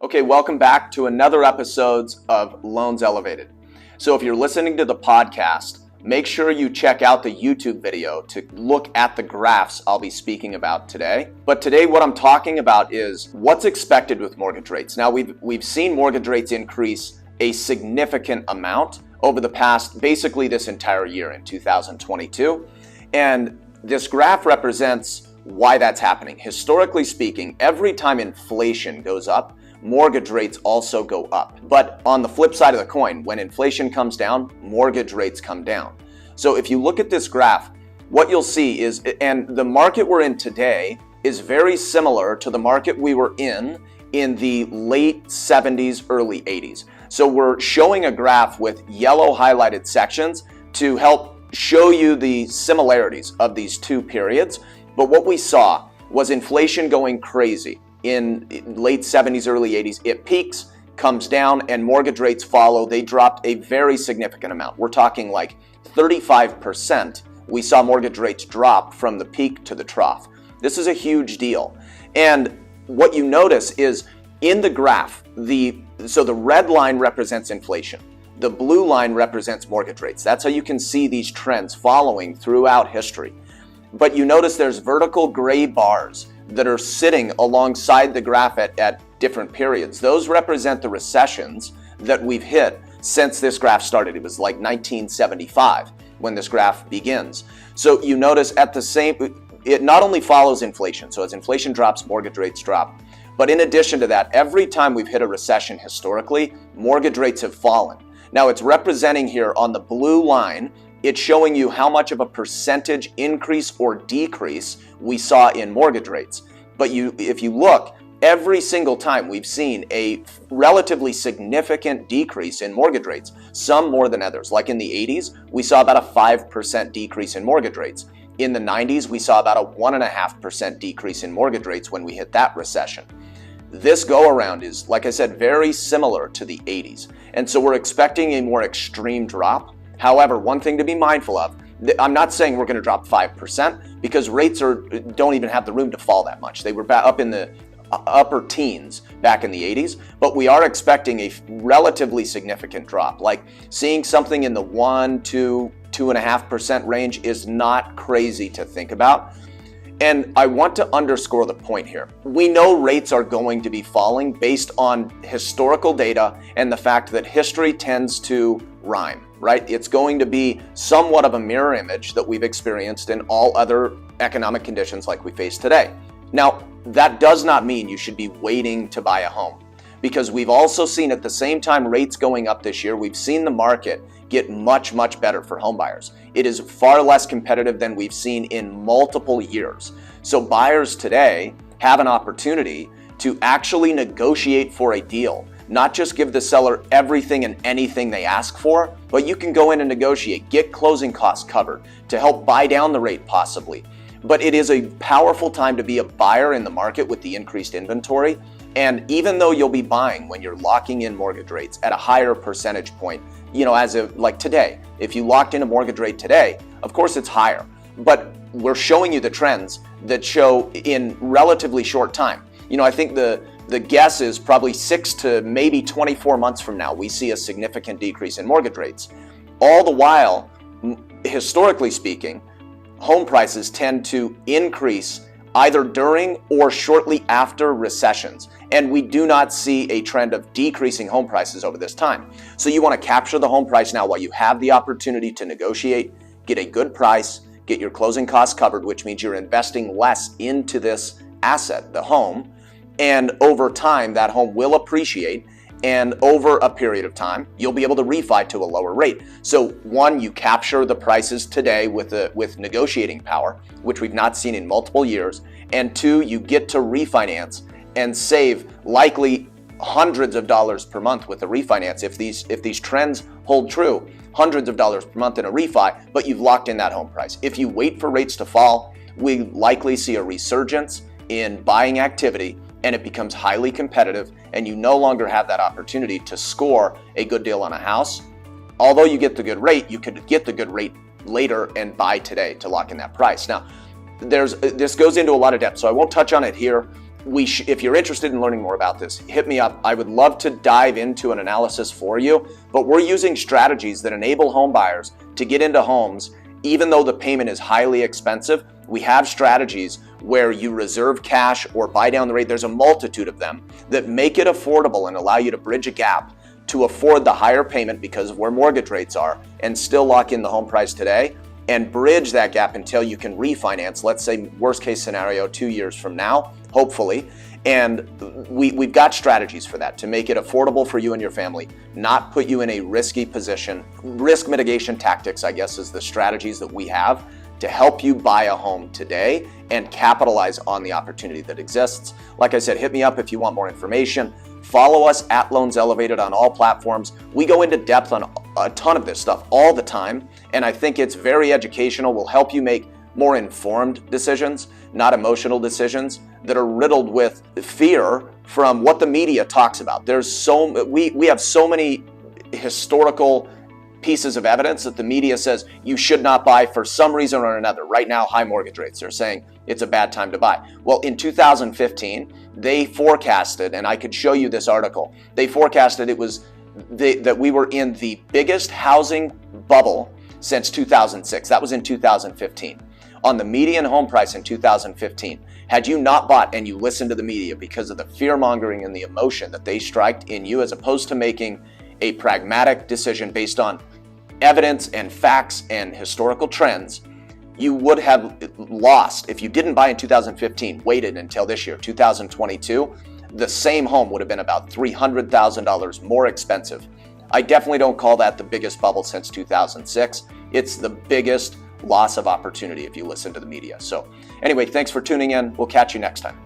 Okay, welcome back to another episode of Loans Elevated. So if you're listening to the podcast, make sure you check out the YouTube video to look at the graphs I'll be speaking about today. But today what I'm talking about is what's expected with mortgage rates. Now we've seen mortgage rates increase a significant amount over the past, basically this entire year in 2022. And this graph represents why that's happening. Historically speaking, every time inflation goes up, mortgage rates also go up. But on the flip side of the coin, when inflation comes down, mortgage rates come down. So if you look at this graph, what you'll see is, and the market we're in today is very similar to the market we were in the late 70s, early 80s. So we're showing a graph with yellow highlighted sections to help show you the similarities of these two periods. But what we saw was inflation going crazy. In late 70s, early 80s, it peaks, comes down, and mortgage rates follow. They dropped a very significant amount. We're talking like 35%. We saw mortgage rates drop from the peak to the trough. This is a huge deal. And what you notice is in the graph, so the red line represents inflation. The blue line represents mortgage rates. That's how you can see these trends following throughout history. But you notice there's vertical gray bars that are sitting alongside the graph at different periods. Those represent the recessions that we've hit since this graph started. It was like 1975 when this graph begins. So you notice it not only follows inflation. So as inflation drops, mortgage rates drop. But in addition to that, every time we've hit a recession historically, mortgage rates have fallen. Now it's representing here on the blue line, it's showing you how much of a percentage increase or decrease we saw in mortgage rates. But if you look, every single time we've seen a relatively significant decrease in mortgage rates, some more than others. Like in the 80s, we saw about a 5% decrease in mortgage rates. In the 90s, we saw about a 1.5% decrease in mortgage rates when we hit that recession. This go-around is, like I said, very similar to the 80s. And so we're expecting a more extreme drop. However, one thing to be mindful of, I'm not saying we're going to drop 5% because rates don't even have the room to fall that much. They were up in the upper teens back in the 80s, but we are expecting a relatively significant drop. Like seeing something in the 1 to 2.5% range is not crazy to think about. And I want to underscore the point here. We know rates are going to be falling based on historical data and the fact that history tends to rhyme, right? It's going to be somewhat of a mirror image that we've experienced in all other economic conditions like we face today. Now, that does not mean you should be waiting to buy a home, because we've also seen at the same time rates going up this year, we've seen the market get much, much better for home buyers. It is far less competitive than we've seen in multiple years. So buyers today have an opportunity to actually negotiate for a deal, not just give the seller everything and anything they ask for, but you can go in and negotiate, get closing costs covered to help buy down the rate possibly. But it is a powerful time to be a buyer in the market with the increased inventory. And even though you'll be buying when you're locking in mortgage rates at a higher percentage point, as of like today, if you locked in a mortgage rate today, of course it's higher, but we're showing you the trends that show in relatively short time. I think the guess is probably 6 to maybe 24 months from now, we see a significant decrease in mortgage rates. All the while, historically speaking, home prices tend to increase either during or shortly after recessions. And we do not see a trend of decreasing home prices over this time. So you want to capture the home price now while you have the opportunity to negotiate, get a good price, get your closing costs covered, which means you're investing less into this asset, the home. And over time, that home will appreciate. And over a period of time, you'll be able to refi to a lower rate. So one, you capture the prices today with negotiating power, which we've not seen in multiple years. And two, you get to refinance and save likely hundreds of dollars per month with a refinance. If these trends hold true, hundreds of dollars per month in a refi, but you've locked in that home price. If you wait for rates to fall, we likely see a resurgence in buying activity, and it becomes highly competitive, and you no longer have that opportunity to score a good deal on a house. Although you get the good rate, you could get the good rate later and buy today to lock in that price. Now, this goes into a lot of depth, so I won't touch on it here. If you're interested in learning more about this, hit me up. I would love to dive into an analysis for you, but we're using strategies that enable home buyers to get into homes even though the payment is highly expensive. We have strategies where you reserve cash or buy down the rate. There's a multitude of them that make it affordable and allow you to bridge a gap to afford the higher payment because of where mortgage rates are and still lock in the home price today and bridge that gap until you can refinance, let's say worst case scenario 2 years from now, hopefully. And we've got strategies for that to make it affordable for you and your family, not put you in a risky position. Risk mitigation tactics, I guess, is the strategies that we have to help you buy a home today and capitalize on the opportunity that exists. Like I said, hit me up if you want more information. Follow us at Loans Elevated on all platforms. We go into depth on a ton of this stuff all the time, and I think it's very educational. Will help you make more informed decisions, not emotional decisions that are riddled with fear from what the media talks about. We have so many historical pieces of evidence that the media says you should not buy for some reason or another. Right now, high mortgage rates. They're saying it's a bad time to buy. Well, in 2015, they forecasted, and I could show you this article, they forecasted that we were in the biggest housing bubble since 2006. That was in 2015. On the median home price in 2015, had you not bought and you listened to the media because of the fear mongering and the emotion that they striked in you, as opposed to making a pragmatic decision based on evidence and facts and historical trends, you would have lost. If you didn't buy in 2015, waited until this year, 2022, the same home would have been about $300,000 more expensive. I definitely don't call that the biggest bubble since 2006. It's the biggest loss of opportunity if you listen to the media. So anyway, thanks for tuning in. We'll catch you next time.